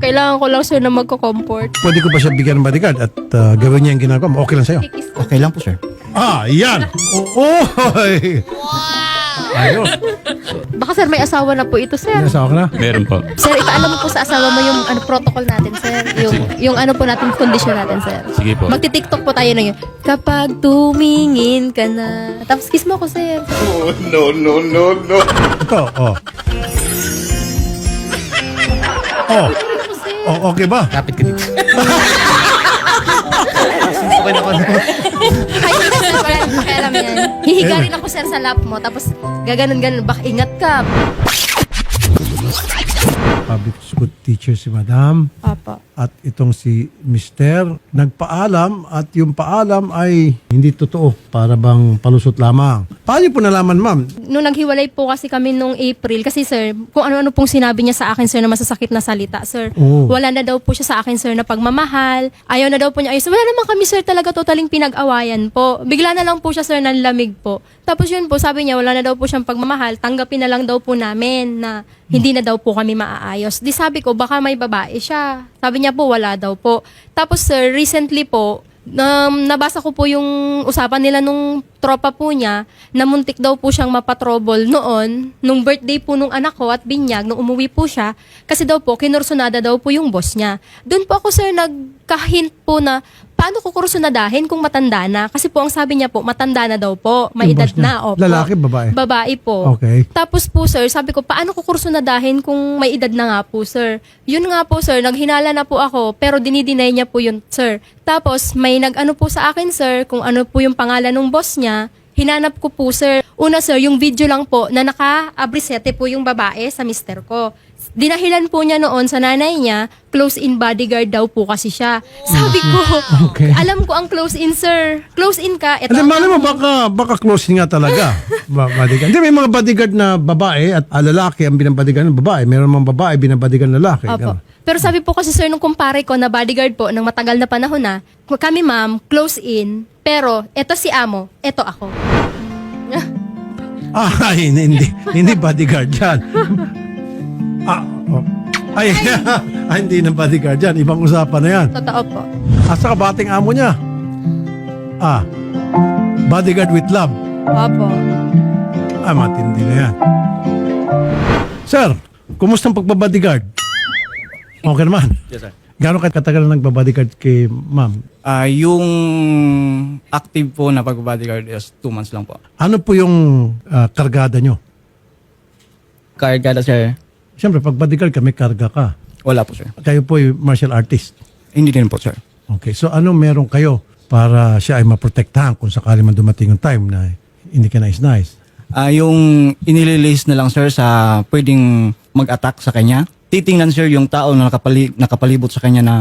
Kailangan ko lang, sir, na magko-comfort. Pwede ko ba siya bigyan ng bodyguard at gawin niya yung ginagawa mo? Okay lang sa'yo? Kikis ko. Okay lang po, sir. Yan! Oy! Ayos. Baka, sir, may asawa na po ito, sir. Nasawa ka na? Meron po. Sir, ipaalam mo po sa asawa mo yung protocol natin, sir. Yung ano po natin, condition natin, sir. Sige po. Magti-tiktok po tayo na yun. Kapag tumingin ka na. Tapos kiss mo ko, sir. Ito, okay ba? Kapit ka dito. Okay na. Ay, sir, pakialam yan. Hihiga rin ako, sir, sa lap mo. Tapos gaganon-ganon. Baka ingat ka. Public school teacher si Madam Papa. at itong si Mister nagpaalam at yung paalam ay hindi totoo, para bang palusot lamang. Paano po nalaman, ma'am? Nung naghiwalay po kasi kami nung April, kasi sir, kung ano-ano pong sinabi niya sa akin, sir, na masasakit na salita, sir. Oh. Wala na daw po siya sa akin, sir, na pagmamahal. Ayaw na daw po niya. Wala naman kami, sir, talaga totaling pinag-awayan po. Bigla na lang po siya, sir, nanlamig po. Tapos yun po, sabi niya, wala na daw po siyang pagmamahal. Tanggapin na lang daw po namin na hindi na daw po kami maaayos. Di sabi ko, baka may babae siya. Sabi niya po, wala daw po. Tapos sir, recently po, nabasa ko po yung usapan nila nung tropa po niya na muntik daw po siyang mapatrobol noon, nung birthday po nung anak ko at binyag, nung umuwi po siya, kasi daw po, kinursunada daw po yung boss niya. Doon po ako, sir, nagkahint po na, paano ko kursunadahin kung matanda na? Kasi po, ang sabi niya po, matanda na daw po, may Yung edad boss niya. na. Opo. Lalaki, babae? Babae po. Okay. Tapos po, sir, sabi ko, paano ko kursunadahin kung may edad na nga po, sir? Yun nga po, sir, naghinala na po ako, pero dinideny niya po yun, sir. Tapos, may nag-ano po sa akin, sir, kung ano po yung pangalan ng boss niya. Hinanap ko po, sir. Una, sir, yung video lang po na naka-abrisete po yung babae sa mister ko. Dinahilan po niya noon sa nanay niya, close-in bodyguard daw po kasi siya. Sabi ko, Okay. alam ko ang close-in, sir. Close-in ka. Ito Alam ang- mo, baka close nga talaga. Bodyguard. Hindi, may mga bodyguard na babae at lalaki ang binabodyguard ng babae. Meron mga babae binabodyguard ng lalaki. Opo. Ganun. Pero sabi po kasi, sir, nung kumpare ko na bodyguard po, ng matagal na panahon na, kami, ma'am, close-in, pero eto si amo, eto ako. Ay, hindi bodyguard yan. Ay, hindi na bodyguard yan. Ibang usapan na yan. Totoo po. Asa ka bating amo niya? Bodyguard with love. Opo. Matindi na yan. Sir, kumusta ang pagbabodyguard? Okay naman. Yes, sir. Gano'n katagal na nagbabodyguard kay ma'am? Yung active po na pag-bodyguard is 2 months lang po. Ano po yung kargada nyo? Kargada, sir? Siyempre, pag bodyguard ka, may karga ka. Wala po, sir. Kayo po yung martial artist. Hindi din po, sir. Okay, so ano meron kayo para siya ay maprotektahan kung sakali man dumating yung time na hindi ka nice? Yung inililis na lang, sir, sa pwedeng mag-attack sa kanya. Titingnan, sir, yung tao na nakapalibot sa kanya na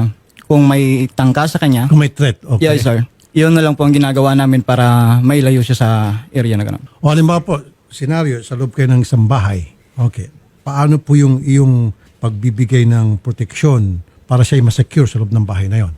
kung may tangka sa kanya. Kung may threat, okay. Yes, sir. Yun na lang po ang ginagawa namin para mailayo siya sa area na gano'n. O halimbawa po, senaryo, sa loob kayo ng isang bahay. Okay. Paano po yung iyong pagbibigay ng proteksyon para siya ay masecure sa loob ng bahay na yon?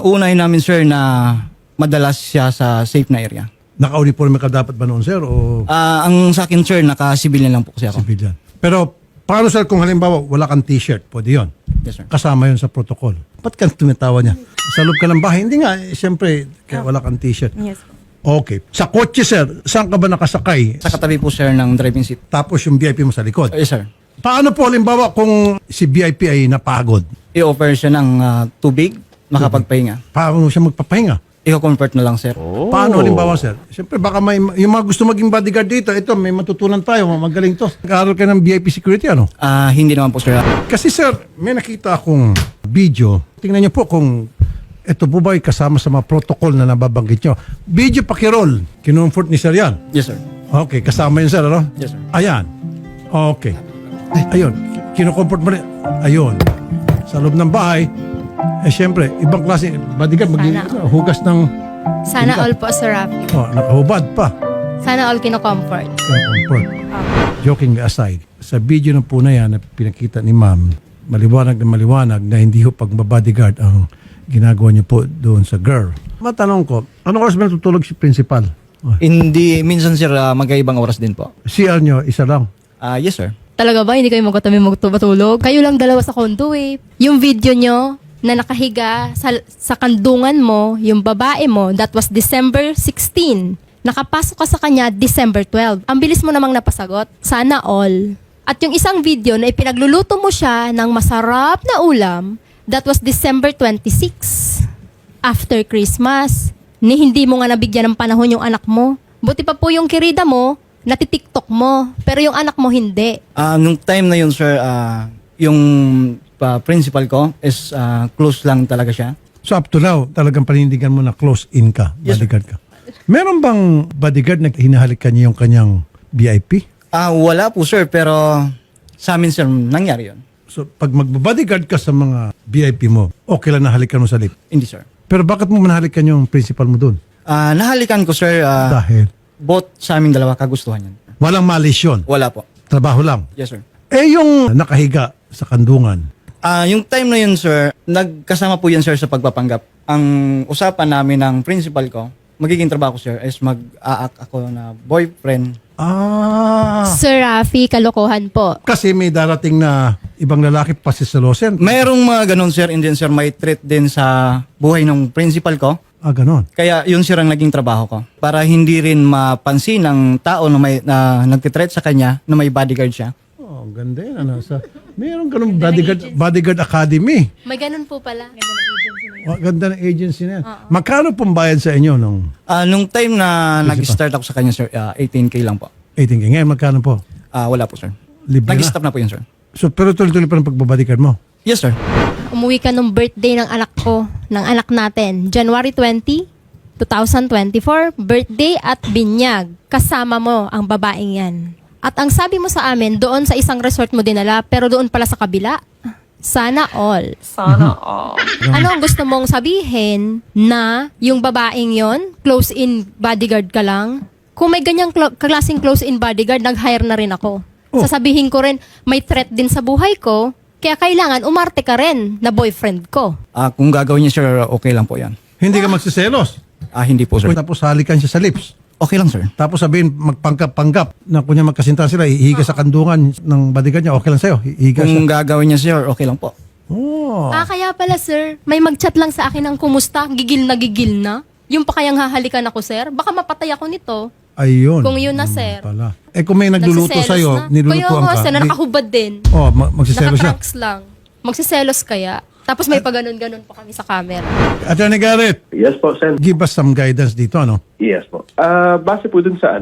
Unahin namin, sir, na madalas siya sa safe na area. Naka-uniforme ka dapat ba noon, sir? O Ang sa akin, sir, naka-civilian lang po kasi ako. civilian? Pero paano, sir, kung halimbawa wala kang t-shirt? Pwede yun. Yes, sir. Kasama yun sa protocol. Ba't ka tumatawa niya? Sa loob ka ng bahay? Hindi nga. Siyempre, kaya wala kang t-shirt. Yes. Okay. Sa kotse, sir, saan ka ba nakasakay? Sa katabi po, sir, ng driving seat. Tapos yung VIP mo sa likod. Yes, sir. Paano po halimbawa kung si VIP ay napagod? I-offer siya ng tubig, makapagpahinga. Paano siya magpapahinga? I-convert na lang, sir. Paano halimbawa, sir? Siyempre, baka may, yung mga gusto maging bodyguard dito, ito, may matutunan tayo, magaling to. Nag-aaral ka ng VIP security, ano? Hindi naman po, sir. Kasi, sir, may nakita akong video. Tingnan niyo po kung ito po ba ay kasama sa mga protocol na nababanggit niyo. Video pakirol. Kinumfort ni sir yan. Yes, sir. Okay, kasama yun, sir, ano? Yes, sir. Ayan. Okay. Ayun. Kinukomfort mo rin. Ayun. Sa loob ng bahay, siyempre, ibang klase, bodyguard, hugas ng, Sana all po, Sir Rafi. nakahubad pa. Sana all kino-comfort. Kinukomfort. Joking aside, sa video na po na yan na pinakita ni ma'am, maliwanag na hindi ho pagbabodyguard ang ginagawa niyo po doon sa girl. Matanong ko, ano oras ba natutulog si principal? Hindi, minsan, sir, magkaibang oras din po. CR niyo, isa lang. Yes, sir. Talaga ba? Hindi kayo magkatabi magtulog? Kayo lang dalawa sa condo eh. Yung video nyo na nakahiga sa kandungan mo, yung babae mo, that was December 16. Nakapasok ka sa kanya December 12. Ang bilis mo namang napasagot. Sana all. At yung isang video na ipinagluluto mo siya ng masarap na ulam, that was December 26. After Christmas. Ni hindi mo nga nabigyan ng panahon yung anak mo. Buti pa po yung kirida mo, natitiktok mo. Pero yung anak mo hindi. Nung time na yun, sir, yung principal ko is close lang talaga siya. So up to now, talagang panindigan mo na close in ka, Yes, bodyguard ka. Meron bang bodyguard na hinahalikan niya yung kanyang VIP? Wala po, sir, pero sa amin, sir, nangyari yun. So pag magbabodyguard ka sa mga VIP mo, okay lang nahalikan mo sa lip. Hindi, sir. Pero bakit mo manahalikan yung principal mo doon? Nahalikan ko, sir, Dahil both sa amin dalawa kagustuhan yan. walang malis yun. Wala po. Trabaho lang. Yes, sir. Eh yung nakahiga sa kandungan, Yung time na yun, sir, nagkasama po yan, sir, sa pagpapanggap. Ang usapan namin ng principal ko, magiging trabaho ko, sir, is mag-aak ako na boyfriend. Sir Rafi, kalokohan po. kasi may darating na ibang lalaki pa si Salosen. Mayroong mga ganun, sir, and then, sir, may threat din sa buhay ng principal ko. Ganon. Kaya yun, sir, ang naging trabaho ko. Para hindi rin mapansin ng tao na nagtitreat sa kanya na may bodyguard siya. Oh, ganda yun. Mayroong ganun bodyguard academy. May ganun po pala. Ganda ng agency na yan. Magkano pong bayad sa inyo nung Nung time na nag-start ako sa kanya, sir, 18K lang po. 18K? Ngayon, magkano po? Wala po, sir. Libre na? Nag-stop na po yun, sir. So, pero tuloy-tuloy pa ng pagbabodyguard mo? Yes, sir. Umuwi ka nung birthday ng anak ko, ng anak natin. January 20, 2024, birthday at binyag. Kasama mo ang babaeng yan. At ang sabi mo sa amin, doon sa isang resort mo dinala, pero doon pala sa kabila. Sana all. Sana all. Ano ang gusto mong sabihin na yung babaeng yon, close-in bodyguard ka lang? Kung may ganyang klaseng close-in bodyguard, nag-hire na rin ako. Oh. Sasabihin ko rin, may threat din sa buhay ko, kaya kailangan umarte ka rin na boyfriend ko. Kung gagawin niya, sir, okay lang po yan. Hindi ka magsiselos. Hindi po, sir. Tapos halikan siya sa lips. Okay lang, sir. Tapos sabihin, magpanggap-panggap na kunya magkasintahan sila, ihiga sa kandungan ng bodyguard niya, okay lang sa'yo. Ihiga siya. Kung gagawin niya, sir, okay lang po. Oh. Kaya pala sir, may mag-chat lang sa akin ng kumusta, gigil na. Yung pa kayang hahalikan ako sir, baka mapatay ako nito. Ayun. Kung yun na sir. Pala. Kung may nagluluto Nagsiselos sa'yo, na. nilulutuan Kaya nga ka. sir, nakahubad din. Magsiselos siya. Nakapranks lang. Magsiselos kaya. Tapos may paganon-ganon pa kami sa camera. Attorney Garrett, Yes po, Sen. give us some guidance dito, ano? Yes po. Base po dun sa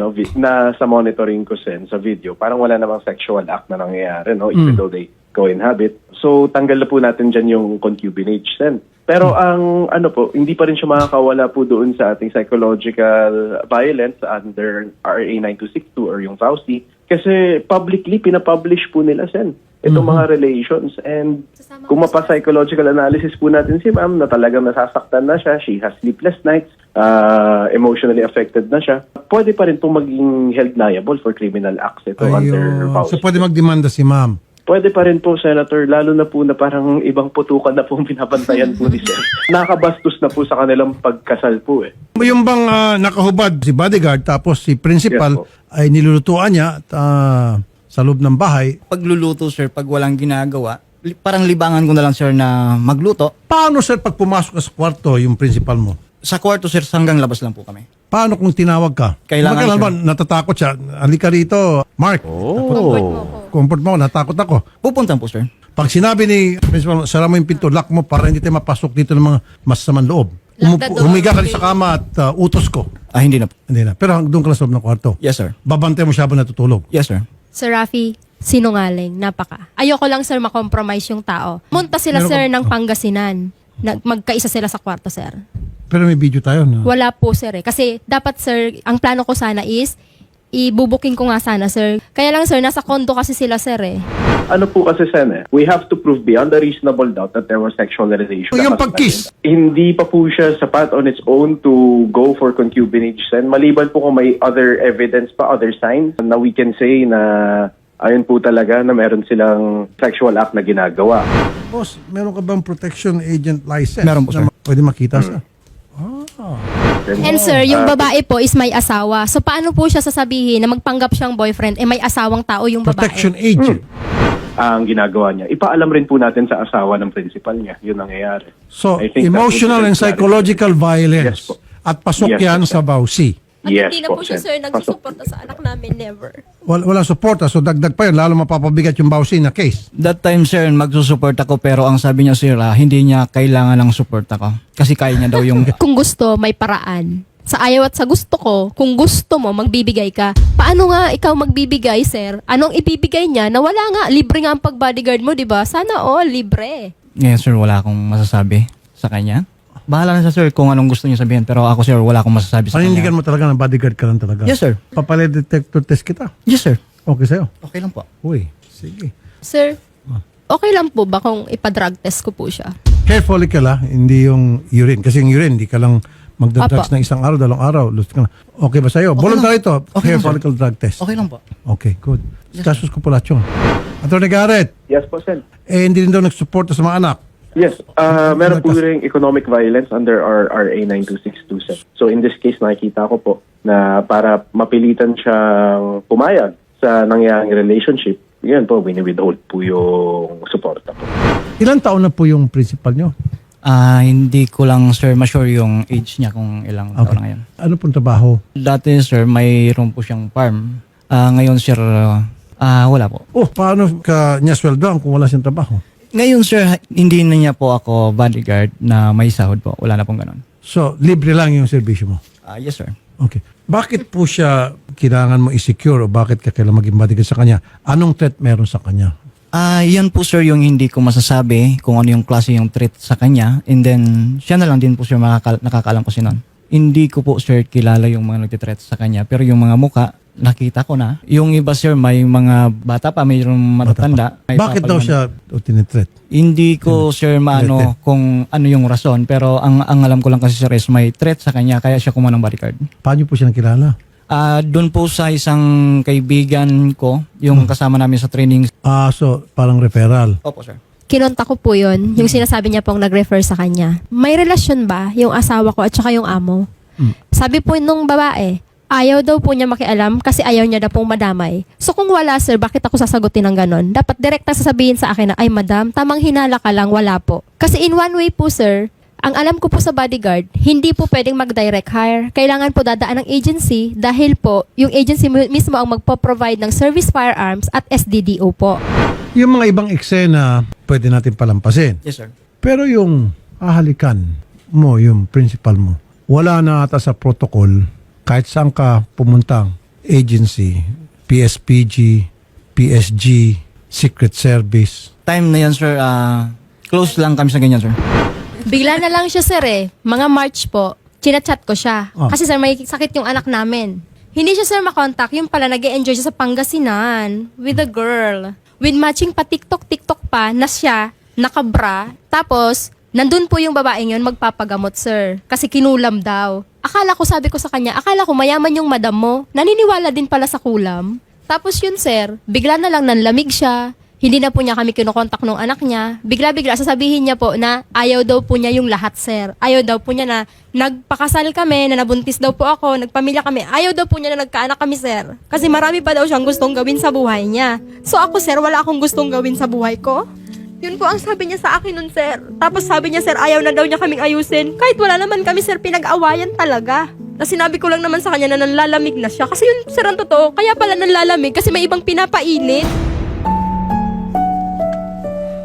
sa monitoring ko, Sen, sa video, parang wala namang sexual act na nangyayari, no? Even though they co-inhabit. So, tanggal na po natin dyan yung concubinage, Sen. Pero ang hindi pa rin siya makakawala po doon sa ating psychological violence under RA 9262 or yung FAUSTI. Kasi publicly, pinapublish po nila, Sen, itong mga relations. And kung mapa-psychological analysis po natin si ma'am na talagang nasasaktan na siya, she has sleepless nights, emotionally affected na siya, pwede pa rin po maging held liable for criminal acts ito under Ayun. FAUSTI. So pwede magdemanda si ma'am. Pwede pa rin po, Senator, lalo na po na parang ibang putukan na po ang binabantayan po ni Sir. Nakabastos na po sa kanilang pagkasal po eh. Yung bang nakahubad si bodyguard tapos si principal Yes po. ay nilulutuan niya at, sa loob ng bahay, Pagluluto, sir, pag walang ginagawa, parang libangan ko na lang, sir, na magluto. paano sir pag pumasok ka sa kwarto yung principal mo? Sa kwarto, sir, hanggang labas lang po kami. Paano kung tinawag ka? Kailangan Magkailan siya. ba natatakot siya? Halika rito, Mark. Comfort mo ako. Comfort mo, natakot ako. Pupuntan po, sir. Pag sinabi ni principal, sara mo yung pinto, lock mo para hindi tayo mapasok dito ng mga masasamang loob. Lock the door. Humiga ka rin sa kama at utos ko. Hindi na po. Hindi na. Pero doon ka lang sa loob ng kwarto. Yes, sir. Babantay mo siya habang natutulog. Yes, sir. Sir Rafi, sinungaling, napaka. Ayoko lang sir makompromise yung tao. Munta sila Meron sir ka- ng Pangasinan. Magkaisa sila sa kwarto sir. Pero may video tayo na. Wala po sir eh. Kasi dapat sir, ang plano ko sana is, ibubuking ko nga sana sir. Kaya lang sir, nasa condo kasi sila sir eh. Ano po kasi, Sen, we have to prove beyond a reasonable doubt that there was sexual relation. Yung pag-kiss. Hindi pa po siya sapat on its own to go for concubinage, Sen. Maliban po kung may other evidence pa, other signs na we can say na ayun po talaga na meron silang sexual act na ginagawa. Boss, meron ka bang protection agent license? Meron po, sir. Na pwede makita sa? And sir, yung babae po is may asawa. So paano po siya sasabihin na magpanggap siyang boyfriend, may asawang tao yung babae? Protection agent. Ang ginagawa niya, ipaalam rin po natin sa asawa ng principal niya. Yun ang nangyayari. So, I think that emotional would be and very psychological Yes violence. po. At pasok Yes yan po, sa sir. Bausi. At Yes hindi na po siya, Sen. sir, Pasok. nagsusuporta sa anak namin, never. Walang suporta. So, dagdag pa yun. Lalo mapapabigat yung Bausi na case. That time, sir, magsusupport ako pero ang sabi niya, sir, hindi niya kailangan ng support ako. Kasi kaya niya daw yung... Kung gusto, may paraan. Sa ayaw at sa gusto ko, kung gusto mo, magbibigay ka. Paano nga ikaw magbibigay, sir? Anong ibibigay niya na wala nga, libre nga ang pag-bodyguard mo, di ba? Sana all, libre. Ngayon, sir, wala akong masasabi sa kanya. Bahala na siya, sir, kung anong gusto niya sabihin. Pero ako, sir, wala akong masasabi sa Panindigan kanya. mo talaga na bodyguard ka lang talaga. Yes, sir. Papalay detector test kita. Yes, sir. Okay sa'yo. Okay lang po. Uy, sige. Sir, okay lang po ba kung ipa-drug test ko po siya? Carefully ka lang, hindi yung urine. Kasi yung urine, hindi ka lang magdadrugs Apa. ng isang araw, 2 araw. Lust ka na. Okay ba sa'yo? Okay Voluntary lang. ito. Okay Hair lang, sir. follicle drug test. Okay lang po. Okay, good. Kasus ko pala yun. Atty. Garrett, Yes po, Sen. hindi rin daw nagsuporta sa mga anak. Yes, meron po rin economic violence under our RA 9262, Sen. So in this case, nakikita ko po na para mapilitan siyang pumayag sa nangyaring relationship, yun po, wini-withhold po yung suporta po. Ilan taon na po yung principal nyo? Hindi ko lang, sir, ma-sure yung age niya kung ilang taon na ngayon. Ano pong trabaho? Dati, sir, mayroon po siyang farm. Ngayon, sir, wala po. Oh, paano ka niya sweldoan kung wala siyang trabaho? Ngayon, sir, hindi na niya po ako bodyguard na may sahod po. Wala na pong ganun. So, libre lang yung serbisyo mo? Yes, sir. Okay. Bakit po siya kailangan mo i-secure o bakit ka kailangan maging bodyguard sa kanya? Anong threat meron sa kanya? Yan po, sir, yung hindi ko masasabi kung ano yung klase yung threat sa kanya. And then, siya na lang din po, sir, nakakaalam kasi nun. Hindi ko po, sir, kilala yung mga nagtitreat sa kanya. Pero yung mga muka, nakita ko na. Yung iba, sir, may mga bata pa, mayroong matatanda. May Bakit daw papalman. siya tinitreat? Hindi ko, sir, maano kung ano yung rason. Pero ang alam ko lang kasi, sir, is may threat sa kanya. Kaya siya kumuha ng bodyguard. Paano po siya nakilala? Doon po sa isang kaibigan ko, yung kasama namin sa training. So parang referral. Opo, sir. Kinonta ko po yun, yung sinasabi niya pong nag-refer sa kanya. May relasyon ba yung asawa ko at saka yung amo? Sabi po nung babae, ayaw daw po niya makialam kasi ayaw niya daw pong madamay. So kung wala, sir, bakit ako sasagutin ng ganon? Dapat direkta sasabihin sa akin na, ay madam, tamang hinala ka lang, wala po. Kasi in one way po, sir, ang alam ko po sa bodyguard, hindi po pwedeng mag-direct hire. Kailangan po dadaan ng agency dahil po yung agency mismo ang magpo-provide ng service firearms at SDDO po. Yung mga ibang eksena, pwede natin palampasin. Yes, sir. Pero yung ahalikan mo, yung principal mo, wala na ata sa protocol kahit saan ka pumuntang agency, PSPG, PSG, Secret Service. Time na yan, sir, close lang kami sa ganyan, sir. Bigla na lang siya, sir, eh. Mga March po, chinachat ko siya. Oh. Kasi, sir, may sakit yung anak namin. Hindi siya, sir, makontak. Yung pala, nag-e-enjoy siya sa Pangasinan with a girl. With matching pa TikTok pa na siya, nakabra. Tapos, nandun po yung babaeng yun magpapagamot, sir. Kasi kinulam daw. Akala ko, sabi ko sa kanya, akala ko mayaman yung madam mo. Naniniwala din pala sa kulam. Tapos yun, sir, bigla na lang nanlamig siya. Hindi na po niya kami kinukontak ng anak niya. Bigla-bigla sasabihin niya po na ayaw daw po niya yung lahat, sir. Ayaw daw po niya na nagpakasal kami, na nabuntis daw po ako, nagpamilya kami. Ayaw daw po niya na nagkaanak kami, sir. Kasi marami pa daw siyang gustong gawin sa buhay niya. So ako, sir, wala akong gustong gawin sa buhay ko. Yun po ang sabi niya sa akin nun, sir. Tapos sabi niya, sir, ayaw na daw niya kaming ayusin. Kahit wala naman kami, sir, pinag-awayan talaga. Na sinabi ko lang naman sa kanya na nanlalamig na siya. Kasi yun, sir, ang totoo. Kaya pala nanlalamig kasi may ibang pinapainit.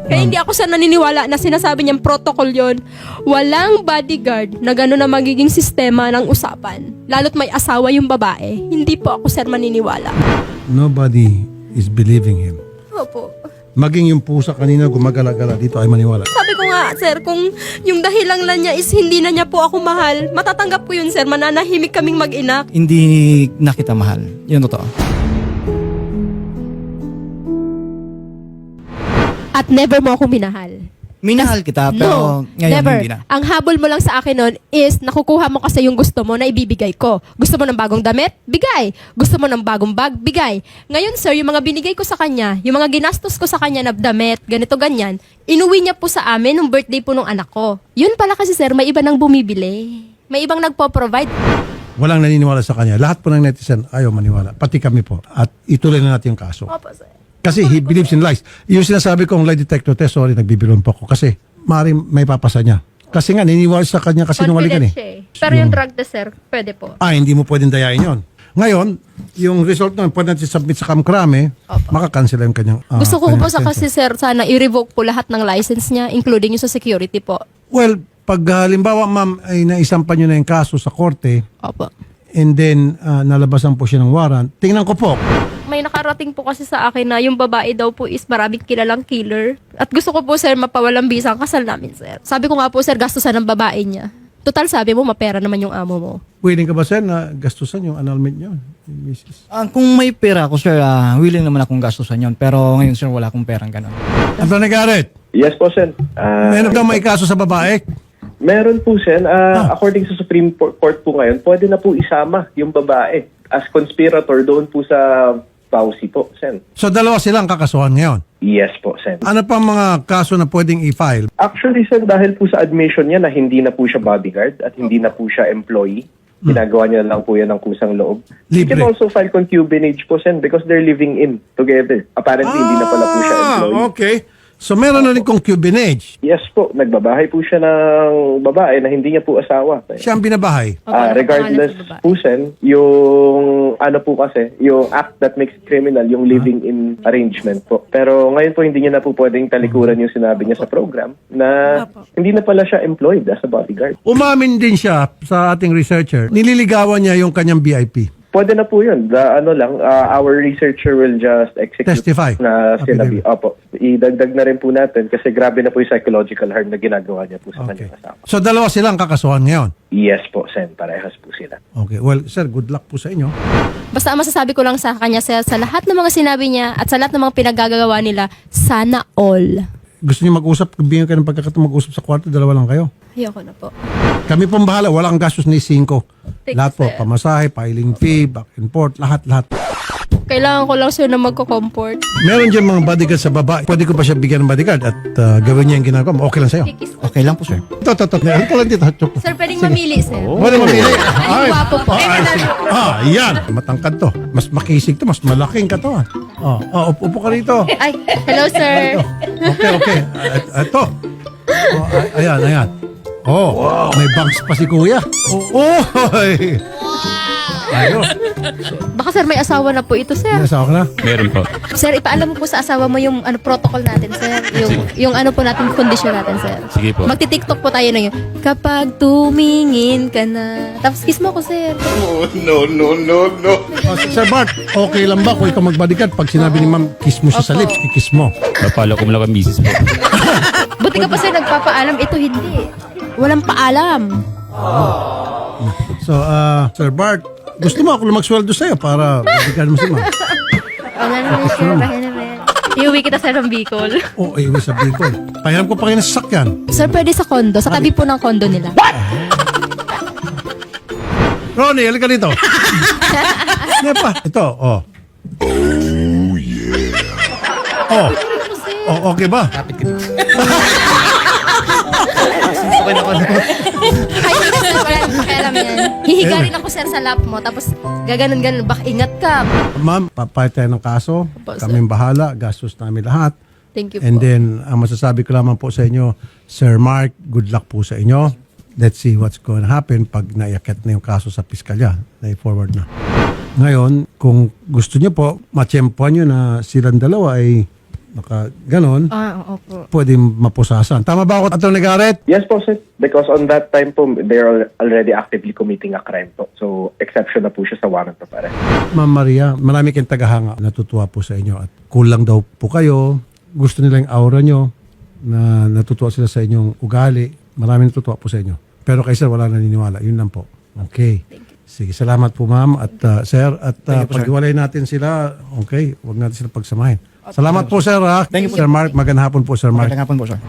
Kaya hindi ako sa naniniwala na sinasabi niyang protocol yon. Walang bodyguard na gano'n na magiging sistema ng usapan. Lalo't may asawa yung babae. Hindi po ako, sir, maniniwala. Nobody is believing him. Opo. Maging yung pusa kanina gumagala-gala dito ay maniwala. Sabi ko nga, sir, kung yung dahilan lang niya is hindi na niya po ako mahal, matatanggap ko yun, sir. Mananahimik kaming mag-ina. Hindi na kita mahal. Yun totoo. At never mo ako minahal. Minahal kita, pero ngayon never. hindi na. Ang habol mo lang sa akin nun is nakukuha mo kasi yung gusto mo na ibibigay ko. Gusto mo ng bagong damit? Bigay. Gusto mo ng bagong bag? Bigay. Ngayon, sir, yung mga binigay ko sa kanya, yung mga ginastos ko sa kanya na damit, ganito, ganyan, inuwi niya po sa amin nung birthday po nung anak ko. Yun pala kasi, sir, may iba nang bumibili. May ibang nagpo-provide. Walang naniniwala sa kanya. Lahat po ng netizen ayaw maniwala. Pati kami po. At ituloy na natin yung kaso. Opo, sir. Kasi he believes in lies. Yung sinasabi kong lie detector test, sorry, nagbibilon po ako. Kasi maaaring may papasa niya. Kasi nga, naniniwala sa kanya kasi nungalingan Confident eh. siya eh. Pero yung drug test, sir, pwede po. Hindi mo pwedeng dayain yon. Ngayon, yung result nun, pwede natin submit sa kamkrame, makakancel yung kanyang Gusto ko po kanyang sa lisensya. kasi, sir, sana i-revoke po lahat ng license niya, including yung sa security po. Well, pag halimbawa, ma'am, ay naisampan nyo na yung kaso sa korte, Opo. and then nalabasan po siya ng warrant, tingnan ko po. May nakarating po kasi sa akin na yung babae daw po is maraming kilalang killer. At gusto ko po, sir, mapawalang bisa ang kasal namin, sir. Sabi ko nga po, sir, gastusan ng babae niya. Total, sabi mo, mapera naman yung amo mo. Willing ka ba, sir, na gastusan yung annulment nyo? Mrs. Kung may pera ako, sir, willing naman akong gastusan yon. Pero ngayon, sir, wala akong perang ganun. Attorney Garrett, Yes po, Sen. meron daw may kaso sa babae? Meron po, Sen. According sa Supreme Court po ngayon, pwede na po isama yung babae as conspirator doon po sa Pausi po, Sen. So dalawa silang kakasuhan ngayon. Yes po, Sen. Ano pa mga kaso na pwedeng i-file? Actually, Sen, dahil po sa admission niya na hindi na po siya bodyguard at hindi na po siya employee, ginagawa niya lang po yan ng kusang loob. He Libre. can also file concubinage po, Sen, because they're living in together. Apparently, hindi na pala po siya employee. Okay. So meron na rin concubinage. Yes po, nagbabahay po siya ng babae na hindi niya po asawa. Siya ang binabahay. Opo, Regardless nakapangalan sa babae. po, Sen, yung ano po kasi, yung act that makes it criminal, yung living in arrangement po. Pero ngayon po, hindi niya na po pwedeng talikuran yung sinabi niya sa program na hindi na pala siya employed as a bodyguard. Umamin din siya sa ating researcher. Nililigawan niya yung kanyang VIP. Pwede na po yun. Our researcher will just execute Testify. na sinabi. Affidavit. Opo. Idagdag na rin po natin kasi grabe na po yung psychological harm na ginagawa niya po sa Okay. kanyang kasama. So dalawa silang kakasuhan ngayon. Yes po, Sen. Parehas po sila. Okay. Well, sir, good luck po sa inyo. Basta ang masasabi ko lang sa kanya, sir, sa lahat ng mga sinabi niya at sa lahat ng mga pinagagagawa nila, sana all. Gusto niyo mag-usap, bigyan kayo ng pagkakataon mag-usap sa kwarto, dalawa lang kayo. Ayoko na po. Kami pong bahala, walang gastos ni 5. Thank Lahat you, po, sir. pamasahe, filing fee, back and forth, lahat. Kailangan ko lang, sir, na magko-comfort. Meron dyan mga bodyguard sa baba. Pwede ko ba siya bigyan ng bodyguard at gawin niya yung ginagawa mo? Okay lang sa'yo. Okay lang po, sir. Ito. Ito lang dito. Choco. Sir, pwedeng mamili, sir. Pwede mamili. Ay, guwapo po. Sige. Yan. Matangkad to. Mas makisig to. Mas malaking ka to. Upo ka rito. Ay, hello, sir. Okay. Ito. Ayan. May bangs pa si kuya. Ayos. Baka, sir, may asawa na po ito, sir. Nasawa ka na? Meron po. Sir, ipaalam mo po sa asawa mo yung protocol natin, sir. Yung ano po natin, condition natin, sir. Sige po. Magti-TikTok po tayo na yun. Kapag tumingin ka na. Tapos kiss mo ko, sir. Sir Bart, okay lang ba kung ikaw mag-bodyguard pag sinabi ni ma'am, kiss mo siya sa lips, kikiss mo? Napalo ko lang ang misis po. Buti ka pa, sir, nagpapaalam. Ito hindi. Walang paalam. So, Sir Bart, gusto mo ako na magsweldo sa'yo para bodyguard mo si ma'am? Ano naman, sir. Bahay naman. Iuwi kita, sir, ng Bicol. Iwi sa Bicol. Pahiram ko pa kayo ng sasakyan. Sir, pwede sa condo. Sa tabi po ng condo nila. Ronnie, halika dito. Ano pa? Ito, Oh, okay ba? Wala nang pakialam yan. Hihiga rin ako, sir, sa lap mo. Tapos, gaganon-ganon. Baka ingat ka. Ma'am, papayat tayo ng kaso. Opo, sir. Kaming bahala. Gastos namin lahat. Thank you And po. then, ang masasabi ko lamang po sa inyo, Sir Mark, good luck po sa inyo. Let's see what's going to happen pag naiakit na yung kaso sa piskalya. Na-forward na. Ngayon, kung gusto nyo po, matsyempoan nyo na silang dalawa ay ganon, Opo. pwede mapusasan. Tama ba ako, Atty. Garrett? Yes po, sir. Because on that time po, they're already actively committing a crime po. So, exception na po siya sa warrant of arrest. Ma'am Maria, marami kayong tagahanga. Natutuwa po sa inyo at kulang daw po kayo. Gusto nila yung aura nyo na natutuwa sila sa inyong ugali. Marami natutuwa po sa inyo. Pero kay sir, wala naniniwala. Yun lang po. Okay. Sige, salamat po ma'am at sir. At pag-iwalay natin sila, okay, huwag natin sila pagsamahin. Salamat po sir ha. Thank you po. Sir Mark, magandang hapon po Sir Mark. Magandang hapon po, sir.